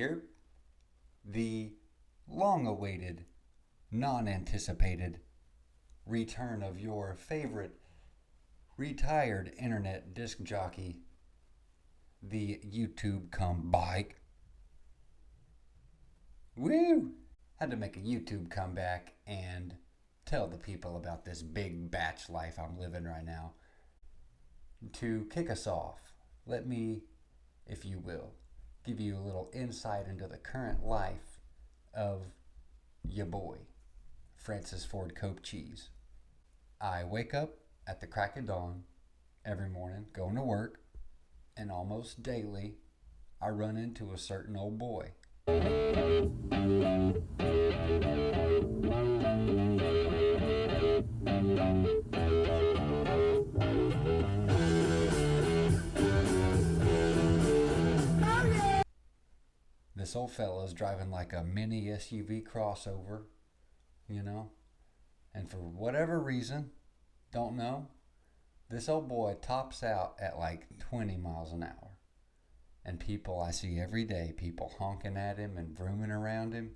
here. The long-awaited, non-anticipated return of your favorite retired internet disc jockey, the YouTube BYCK. Woo! Had to make a YouTube comeback and tell the people about this big batch life I'm living right now. To kick us off, let me, if you will, give you a little insight into the current life of ya boy, Francis Ford Cope Cheese. I wake up at the crack of dawn every morning, going to work, and almost daily I run into a certain old boy. This old fella's driving like a mini SUV crossover, and for whatever reason, don't know, this old boy tops out at like 20 miles an hour. And people I see every day, people honking at him and vrooming around him.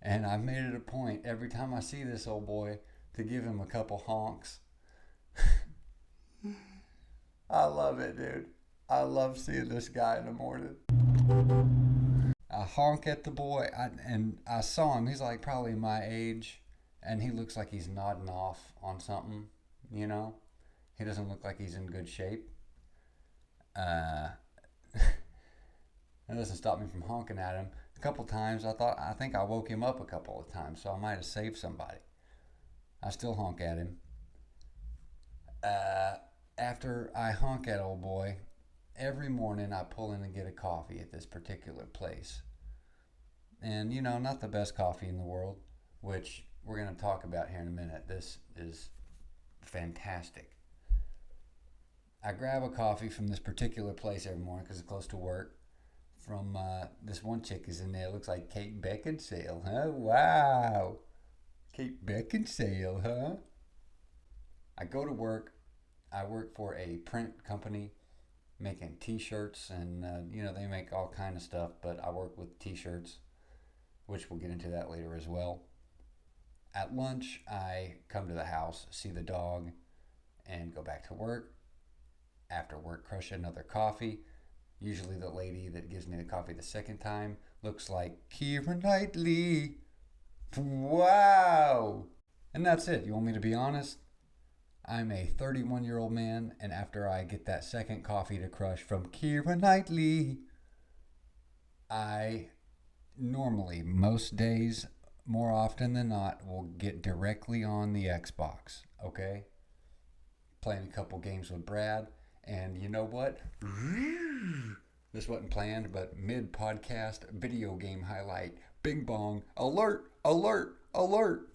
And I've made it a point every time I see this old boy to give him a couple honks. I love it, dude. I love seeing this guy in the morning. I honk at the boy, and I saw him. He's like probably my age, and he looks like he's nodding off on something, He doesn't look like he's in good shape. That doesn't stop me from honking at him. A couple times, I think I woke him up a couple of times, so I might have saved somebody. I still honk at him. After I honk at old boy, every morning I pull in and get a coffee at this particular place. And, not the best coffee in the world, which we're going to talk about here in a minute. This is fantastic. I grab a coffee from this particular place every morning because it's close to work. From this one chick is in there. It looks like Kate Beckinsale, huh? Wow. Kate Beckinsale, huh? I go to work. I work for a print company making t-shirts, and they make all kind of stuff, but I work with t-shirts, which we'll get into that later as well. At lunch, I come to the house, see the dog, and go back to work. After work, crush another coffee. Usually the lady that gives me the coffee the second time looks like Keira Knightley. Wow! And that's it. You want me to be honest? I'm a 31-year-old man, and after I get that second coffee to crush from Keira Knightley, I normally, most days, more often than not, will get directly on the Xbox, okay? Playing a couple games with Brad, and you know what? This wasn't planned, but mid-podcast video game highlight. Bing bong. Alert, alert, alert.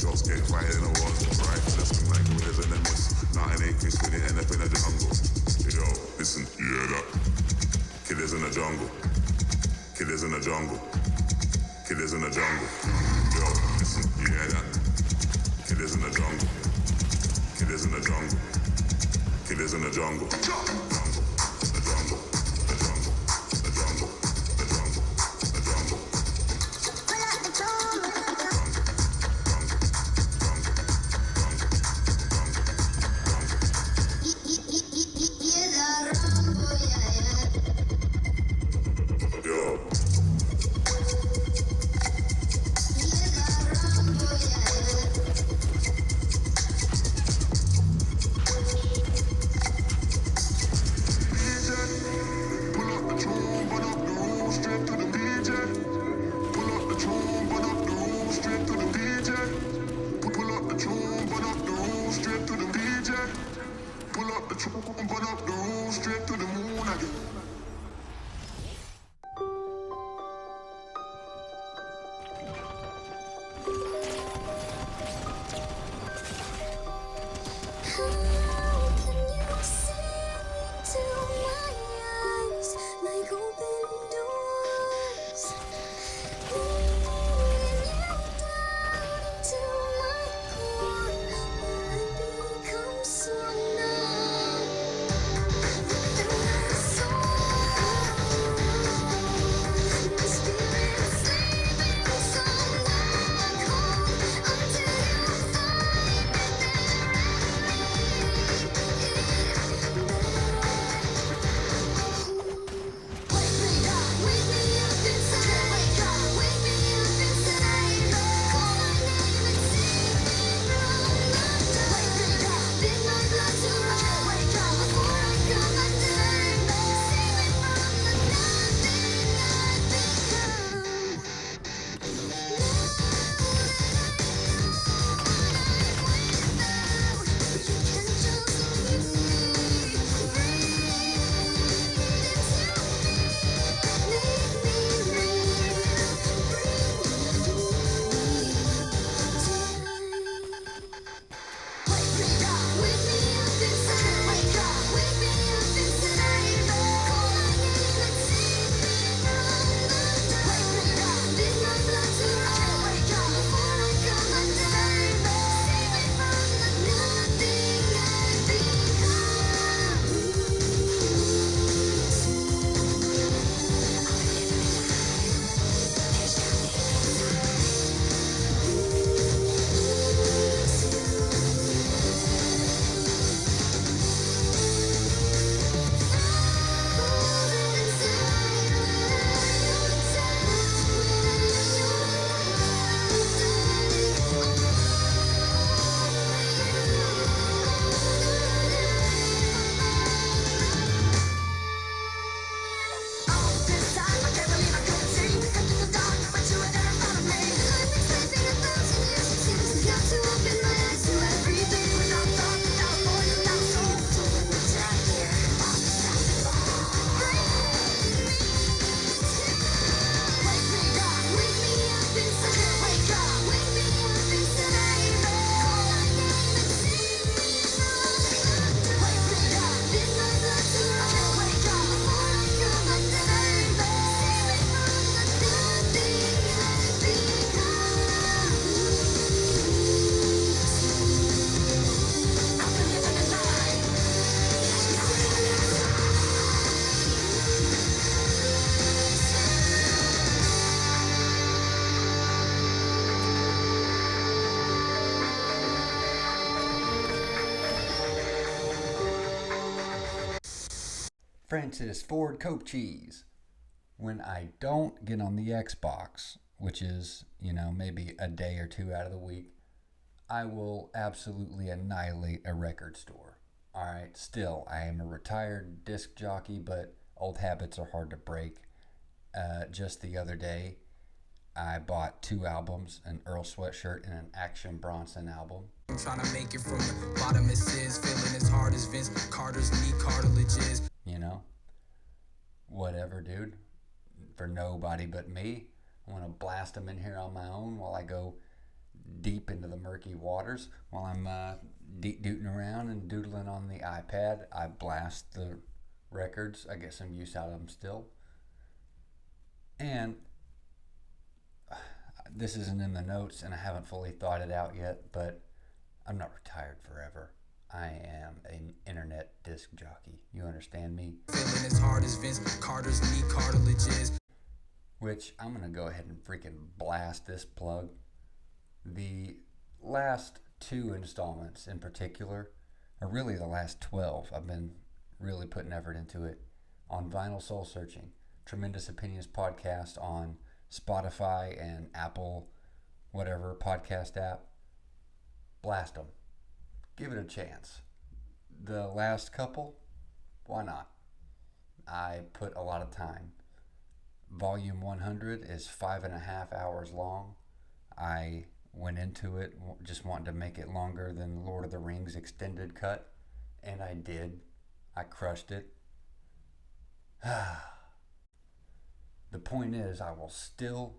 Shots get quiet in a one. Right, listen like we live in a mist. Nothing ain't Chris when it end up in a jungle. Yo, listen, you hear that? Killers in the jungle. Killers in the jungle. Killers in the jungle. Yo, listen, you hear that? Killers in the jungle. Killers in the jungle. Killers in the jungle. Jungle. The jungle. The jungle. The jungle. The jungle. The jungle. Yo. Francis Ford Coke cheese. When I don't get on the Xbox, which is, maybe a day or two out of the week, I will absolutely annihilate a record store. All right, still, I am a retired disc jockey, but old habits are hard to break. Just the other day, I bought 2 albums, an Earl Sweatshirt and an Action Bronson album. I'm trying to make it from the bottom it says, feeling as hard as Vince Carter's knee cartilage is. Whatever, dude. For nobody but me. I want to blast them in here on my own while I go deep into the murky waters. While I'm dooting around and doodling on the iPad, I blast the records. I get some use out of them still. And this isn't in the notes, and I haven't fully thought it out yet, but I'm not retired forever. I am an internet disc jockey. You understand me? Feeling as hard as Vince Carter's knee cartilages. Which I'm going to go ahead and freaking blast this plug. The last 2 installments in particular, or really the last 12, I've been really putting effort into it, on Vinyl Soul Searching. Tremendous Opinions podcast on Spotify and Apple, whatever podcast app. Blast them. Give it a chance. The last couple, why not? I put a lot of time. Volume 100 is 5.5 hours long. I went into it just wanting to make it longer than Lord of the Rings extended cut, and I did. I crushed it. The point is, I will still,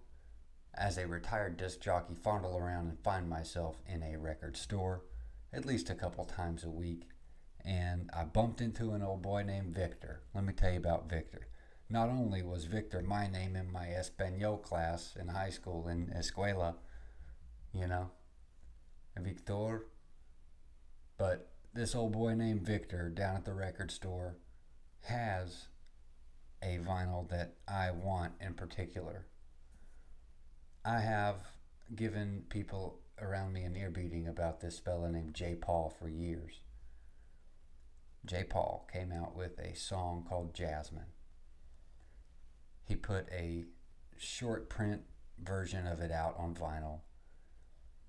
as a retired disc jockey, fondle around and find myself in a record store at least a couple times a week. And I bumped into an old boy named Victor. Let me tell you about Victor. Not only was Victor my name in my Espanol class in high school, in Escuela, you know, Victor, but this old boy named Victor down at the record store has a vinyl that I want in particular. I have given people around me an ear beating about this fella named J. Paul for years. J. Paul came out with a song called Jasmine. He put a short print version of it out on vinyl,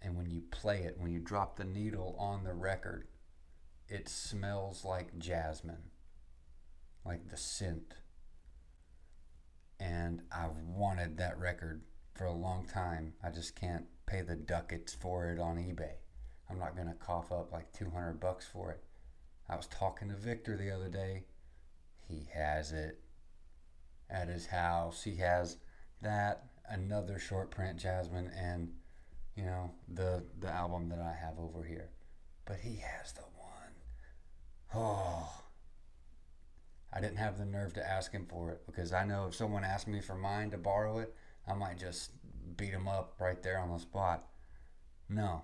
and when you play it, when you drop the needle on the record, it smells like jasmine, like the scent. And I've wanted that record for a long time. I just can't pay the ducats for it on eBay. I'm not going to cough up like $200 for it. I was talking to Victor the other day. He has it at his house. He has that, another short print Jasmine, and you know, the album that I have over here. But he has the one. Oh, I didn't have the nerve to ask him for it, because I know if someone asked me for mine to borrow it, I might just beat him up right there on the spot. No.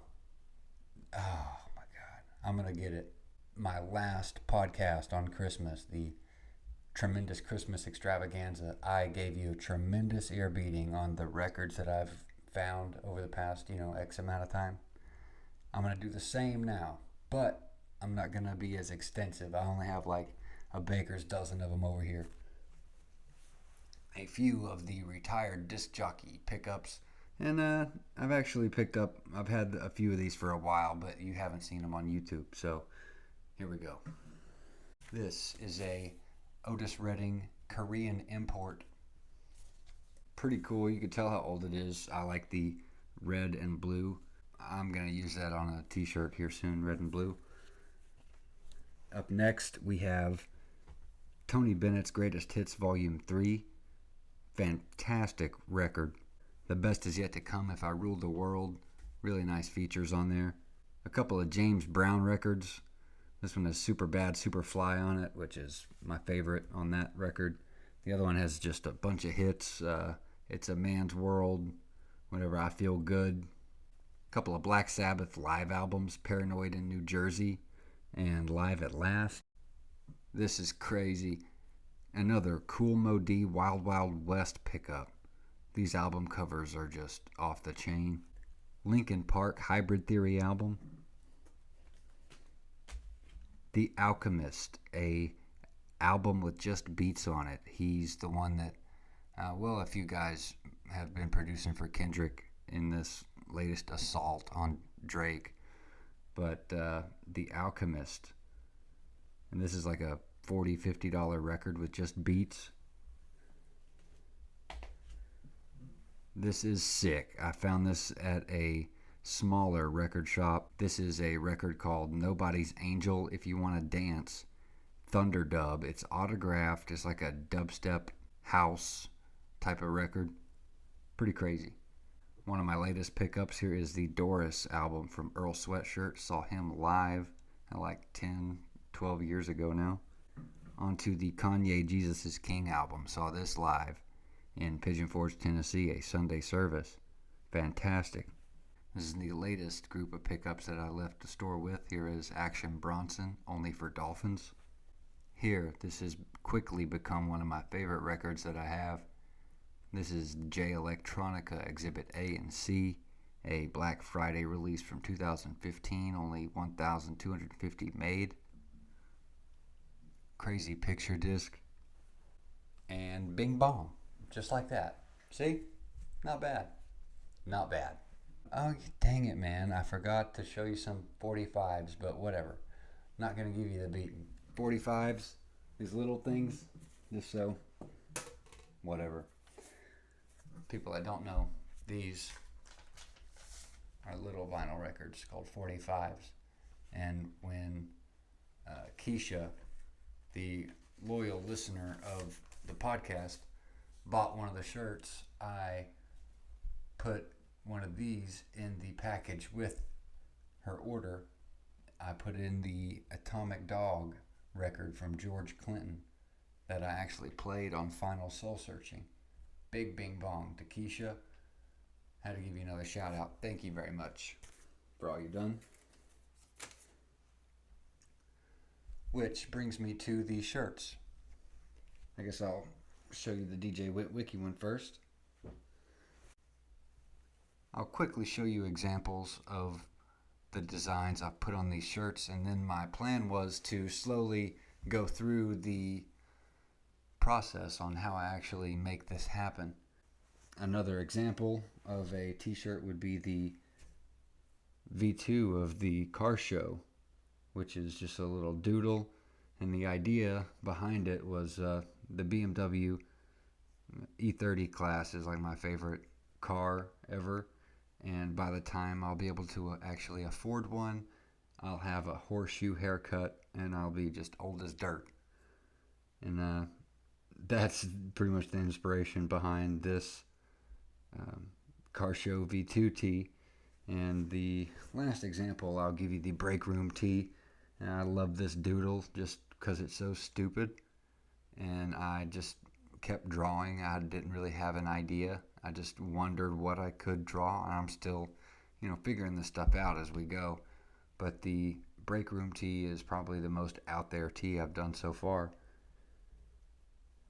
Oh my God. I'm going to get it. My last podcast on Christmas, the Tremendous Christmas Extravaganza, I gave you a tremendous ear beating on the records that I've found over the past, X amount of time. I'm going to do the same now, but I'm not going to be as extensive. I only have like a baker's dozen of them over here. A few of the retired disc jockey pickups. And I've had a few of these for a while, but you haven't seen them on YouTube. So here we go. This is a Otis Redding Korean import. Pretty cool. You can tell how old it is. I like the red and blue. I'm going to use that on a t-shirt here soon, red and blue. Up next, we have Tony Bennett's Greatest Hits Volume 3. Fantastic record. The Best Is Yet to Come, If I Ruled the World. Really nice features on there. A couple of James Brown records. This one has Super Bad, Super Fly on it, which is my favorite on that record. The other one has just a bunch of hits. It's a Man's World, Whenever I Feel Good. A couple of Black Sabbath live albums, Paranoid in New Jersey and Live at Last. This is crazy. Another Cool Mo D Wild Wild West pickup. These album covers are just off the chain. Linkin Park Hybrid Theory album. The Alchemist, a album with just beats on it. He's the one that, a few guys have been producing for Kendrick in this latest assault on Drake. But The Alchemist, and this is like a $40, $50 record with just beats. This is sick. I found this at a smaller record shop. This is a record called Nobody's Angel If You Want to Dance, Thunderdub. It's autographed. It's like a dubstep house type of record. Pretty crazy. One of my latest pickups here is the Doris album from Earl Sweatshirt. Saw him live like 10, 12 years ago now. Onto the Kanye Jesus is King album. Saw this live in Pigeon Forge, Tennessee, a Sunday service. Fantastic. This is the latest group of pickups that I left the store with. Here is Action Bronson, Only for Dolphins. Here, this has quickly become one of my favorite records that I have. This is J Electronica Exhibit A and C, a Black Friday release from 2015, only 1,250 made. Crazy picture disc. And Bing Bong, just like that. See? Not bad. Not bad. Oh, dang it, man. I forgot to show you some 45s, but whatever. Not going to give you the beating. 45s, these little things, just so, whatever. People that don't know, these are little vinyl records called 45s. And when KEISHA, the loyal listener of the podcast, bought one of the shirts, I put one of these in the package with her order. I put in the Atomic Dog record from George Clinton that I actually played on Final Soul Searching. Big Bing Bong to KEISHA. Had to give you another shout out. Thank you very much for all you've done. Which brings me to the shirts. I guess I'll show you the DJ Wiki one first. I'll quickly show you examples of the designs I've put on these shirts, and then my plan was to slowly go through the process on how I actually make this happen. Another example of a t-shirt would be the V2 of the car show, which is just a little doodle, and the idea behind it was the BMW E30 class is like my favorite car ever, and by the time I'll be able to actually afford one, I'll have a horseshoe haircut and I'll be just old as dirt. And that's pretty much the inspiration behind this car show V2 tee. And the last example, I'll give you the break room tee. And I love this doodle just because it's so stupid. And I just kept drawing. I didn't really have an idea. I just wondered what I could draw. And I'm still, figuring this stuff out as we go. But the break room tee is probably the most out there tee I've done so far.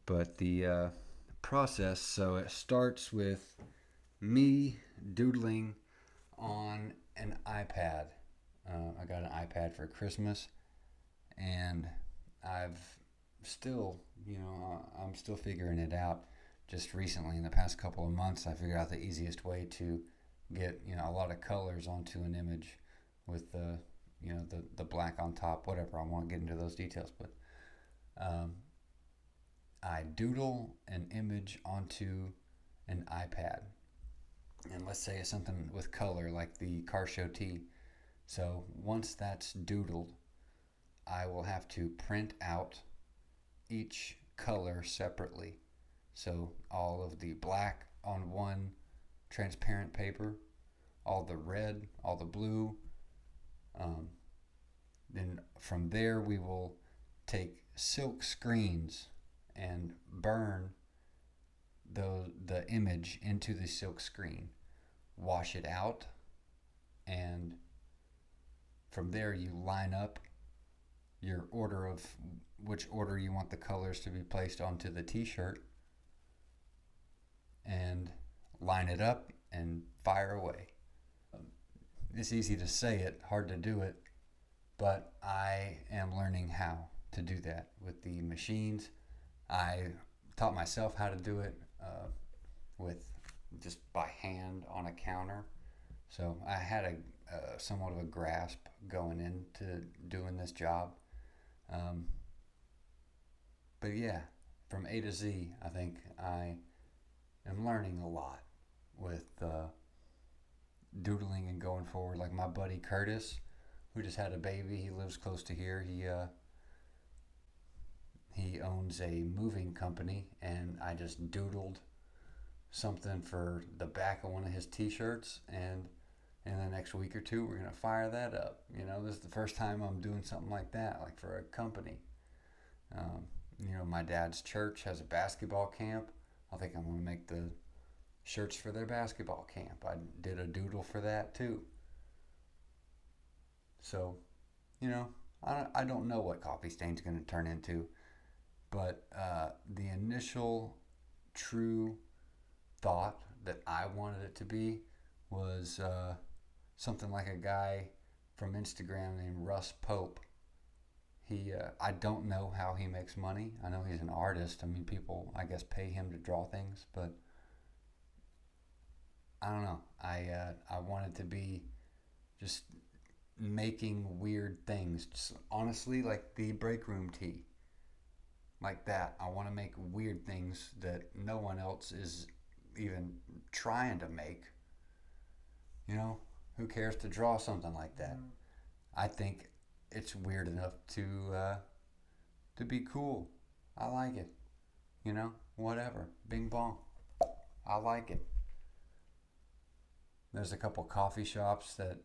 But the process, so it starts with me doodling on an iPad. I got an iPad for Christmas, and I'm still figuring it out. Just recently, in the past couple of months, I figured out the easiest way to get a lot of colors onto an image with the black on top, whatever. I won't get into those details, but I doodle an image onto an iPad. And let's say it's something with color like the car show tee. So once that's doodled, I will have to print out each color separately. So all of the black on one transparent paper, all the red, all the blue. Then from there we will take silk screens and burn the image into the silk screen, wash it out, and from there you line up your order of which order you want the colors to be placed onto the t-shirt and line it up and fire away. It's easy to say it, hard to do it, but I am learning how to do that with the machines. I taught myself how to do it with just by hand on a counter. So I had a somewhat of a grasp going into doing this job. But yeah, from A to Z, I think I am learning a lot with doodling and going forward. Like my buddy Curtis, who just had a baby, he lives close to here. He owns a moving company, and I just doodled something for the back of one of his t-shirts, and in the next week or two we're going to fire that up. This is the first time I'm doing something like that, like for a company. My dad's church has a basketball camp. I think I'm going to make the shirts for their basketball camp. I did a doodle for that too. So, I don't know what Coffee Stain's going to turn into, but the initial true thought that I wanted it to be was something like a guy from Instagram named Russ Pope. I don't know how he makes money. I know he's an artist. I mean, people, I guess, pay him to draw things, but I don't know. I wanted to be just making weird things. Just honestly, like the break room tee. Like that. I want to make weird things that no one else is even trying to make. Who cares to draw something like that? I think it's weird enough to be cool. I like it. Whatever. Bing bong. I like it. There's a couple coffee shops that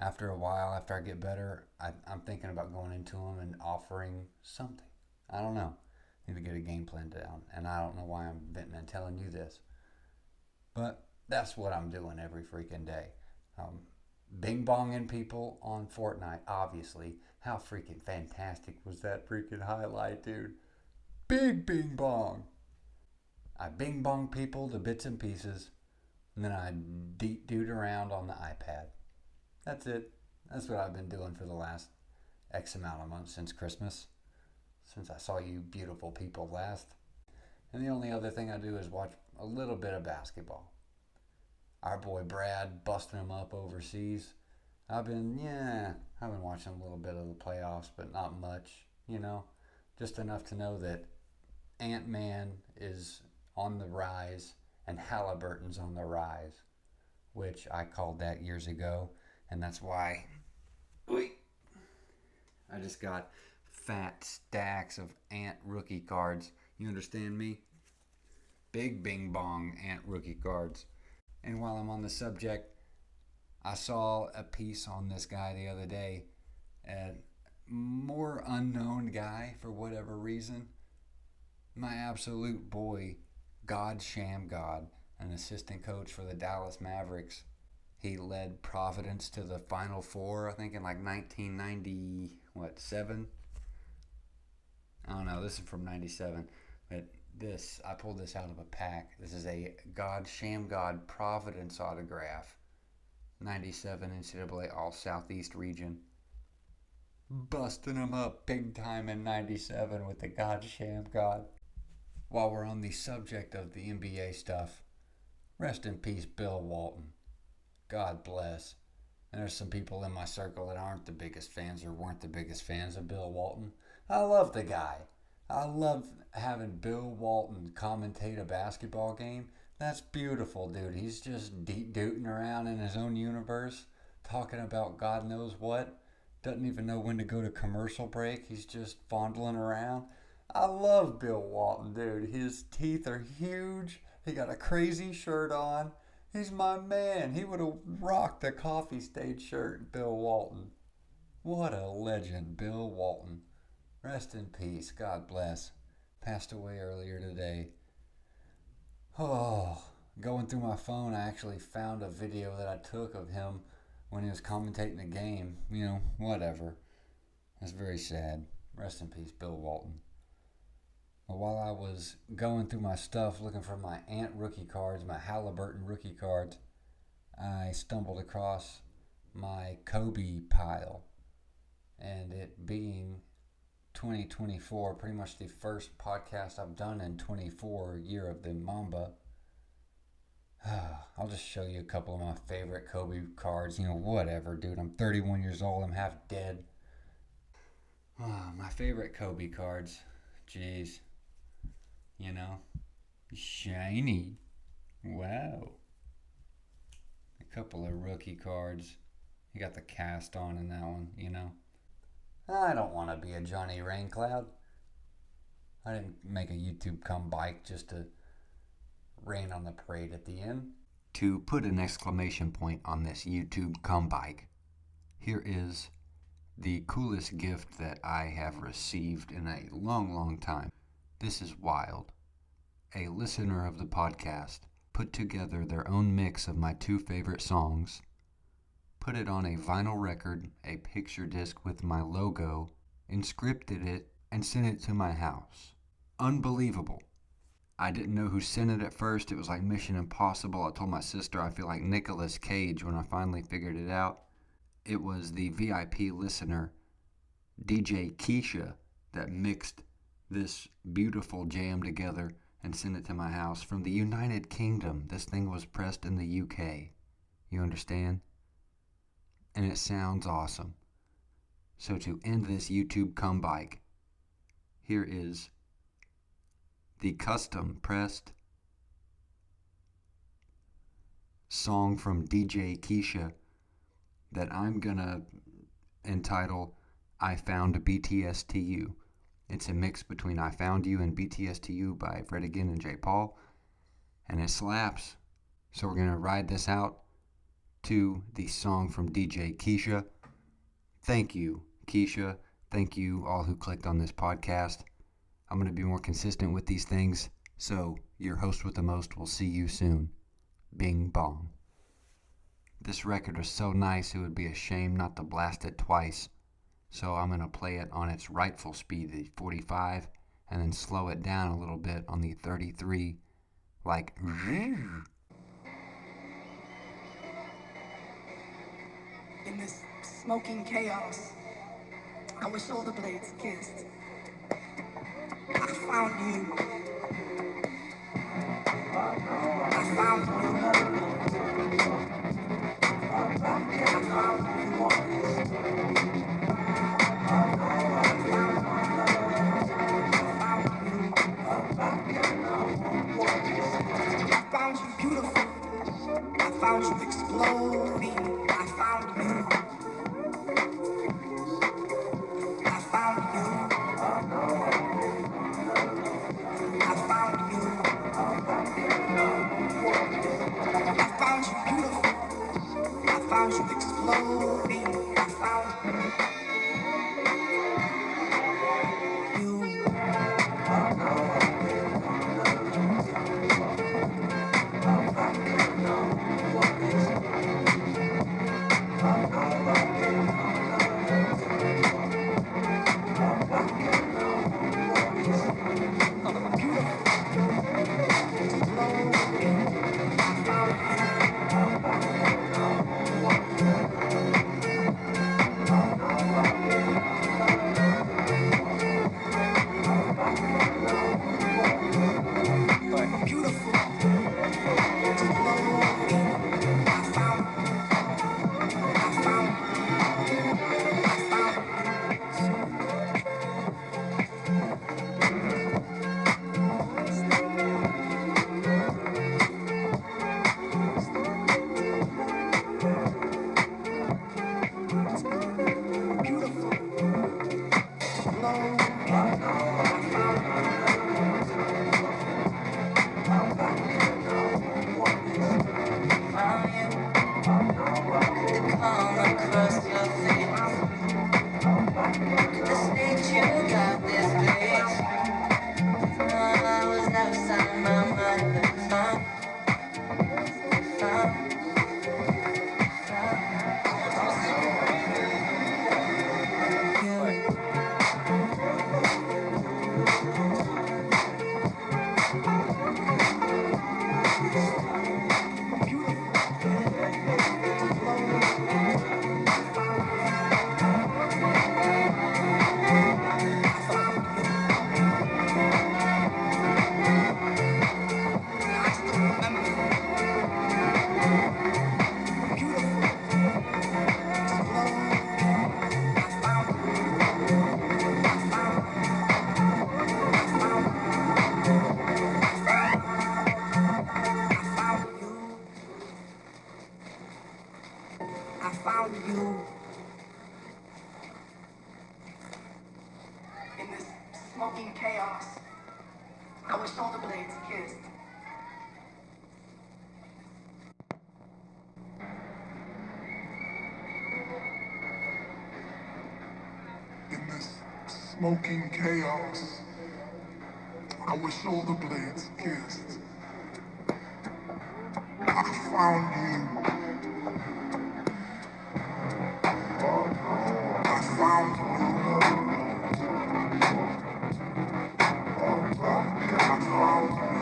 after a while, after I get better, I'm thinking about going into them and offering something. I don't know. Need to get a game plan down. And I don't know why I'm venting and telling you this. But that's what I'm doing every freaking day. Bing bonging people on Fortnite, obviously. How freaking fantastic was that freaking highlight, dude? Big bing bong. I bing bong people to bits and pieces, and then I dude around on the iPad. That's it. That's what I've been doing for the last X amount of months since Christmas, since I saw you beautiful people last. And the only other thing I do is watch a little bit of basketball. Our boy Brad busting him up overseas. I've been watching a little bit of the playoffs, but not much, just enough to know that Ant-Man is on the rise and Halliburton's on the rise, which I called that years ago, and that's why I just got fat stacks of Ant rookie cards. You understand me? Big bing bong Ant rookie cards. And while I'm on the subject, I saw a piece on this guy the other day, a more unknown guy for whatever reason. My absolute boy, God Shamgod, an assistant coach for the Dallas Mavericks. He led Providence to the Final Four, I think in like 1997. I don't know, this is from 97, but I pulled this out of a pack. This is a God Shamgod Providence autograph. 97 NCAA All Southeast region. Busting them up big time in 97 with the God Shamgod. While we're on the subject of the NBA stuff, rest in peace Bill Walton. God bless. And there's some people in my circle that aren't the biggest fans or weren't the biggest fans of Bill Walton. I love the guy. I love having Bill Walton commentate a basketball game. That's beautiful, dude. He's just deep-dooting around in his own universe, talking about God knows what. Doesn't even know when to go to commercial break. He's just fondling around. I love Bill Walton, dude. His teeth are huge. He got a crazy shirt on. He's my man. He would have rocked the Coffee Stain shirt, Bill Walton. What a legend, Bill Walton. Rest in peace. God bless. Passed away earlier today. Oh, going through my phone, I actually found a video that I took of him when he was commentating a game. Whatever. It's very sad. Rest in peace, Bill Walton. But while I was going through my stuff looking for my Ant rookie cards, my Halliburton rookie cards, I stumbled across my Kobe pile. And it being 2024, pretty much the first podcast I've done in 24, year of the Mamba. I'll just show you a couple of my favorite Kobe cards. Whatever, dude. I'm 31 years old. I'm half dead. My favorite Kobe cards. Jeez. Shiny. Wow. A couple of rookie cards. You got the cast on in that one, I don't want to be a Johnny Raincloud. I didn't make a YouTube come bike just to rain on the parade at the end. To put an exclamation point on this YouTube come bike, here is the coolest gift that I have received in a long, long time. This is wild. A listener of the podcast put together their own mix of my two favorite songs, put it on a vinyl record, a picture disc with my logo, encrypted it, and sent it to my house. Unbelievable. I didn't know who sent it at first. It was like Mission Impossible. I told my sister I feel like Nicolas Cage when I finally figured it out. It was the VIP listener, DJ KEISHA, that mixed this beautiful jam together and sent it to my house from the United Kingdom. This thing was pressed in the UK. You understand? And it sounds awesome. So to end this YouTube come bike, here is the custom pressed song from DJ KEISHA that I'm gonna entitle I Found BTSTU. It's a mix between I Found You and BTSTU by Fred Again and J. Paul, and it slaps. So we're gonna ride this out to the song from DJ KEISHA. Thank you, KEISHA. Thank you all who clicked on this podcast. I'm going to be more consistent with these things, so your host with the most will see you soon. Bing Bong. This record is so nice it would be a shame not to blast it twice, so I'm going to play it on its rightful speed, the 45, and then slow it down a little bit on the 33, like... In this smoking chaos, I wish all the blades kissed. I found you. I found you. I found you. I found you beautiful. I found you exploding. I found you. I found you. I found you. I found you beautiful. I found you exploding. I found you. In this smoking chaos, I wish all the blades kissed. smoking chaos. Our shoulder blades kissed. I found you. I found you. I found you.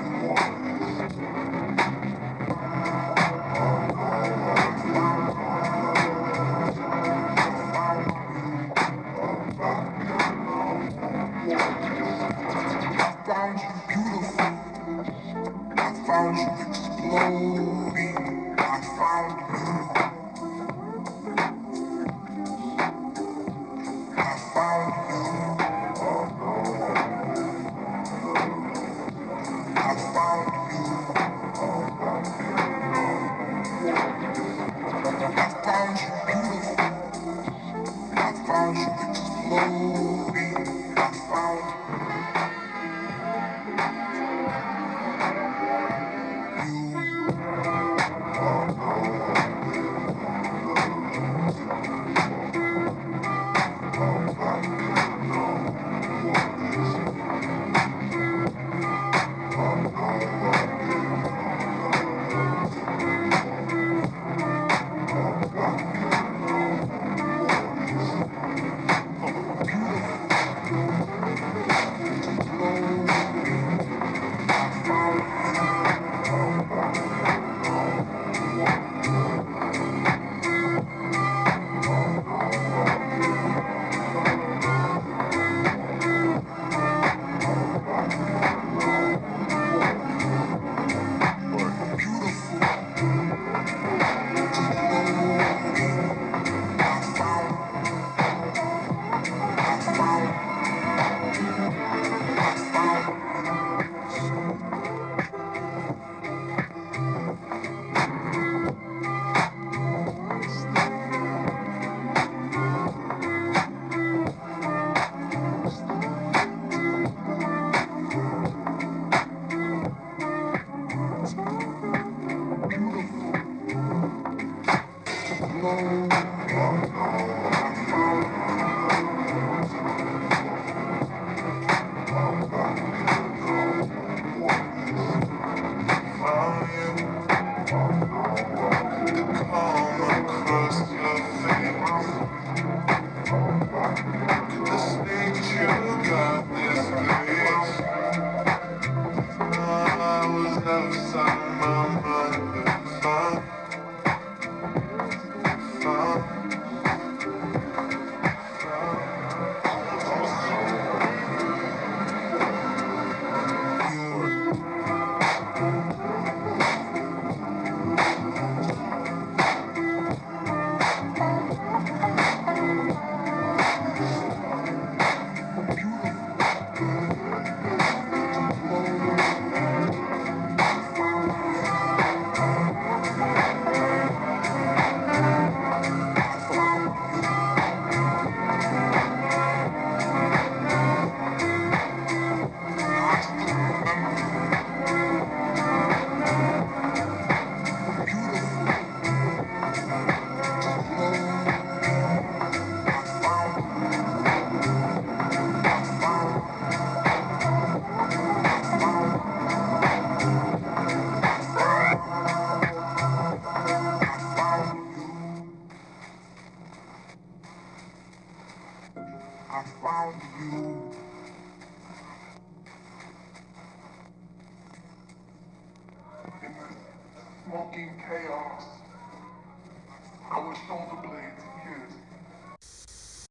I found you beautiful. I found you exploding. I found you. I found you. I found you. I found you beautiful. I found you exploding. I found you. I found you. In this smoking chaos, our shoulder blades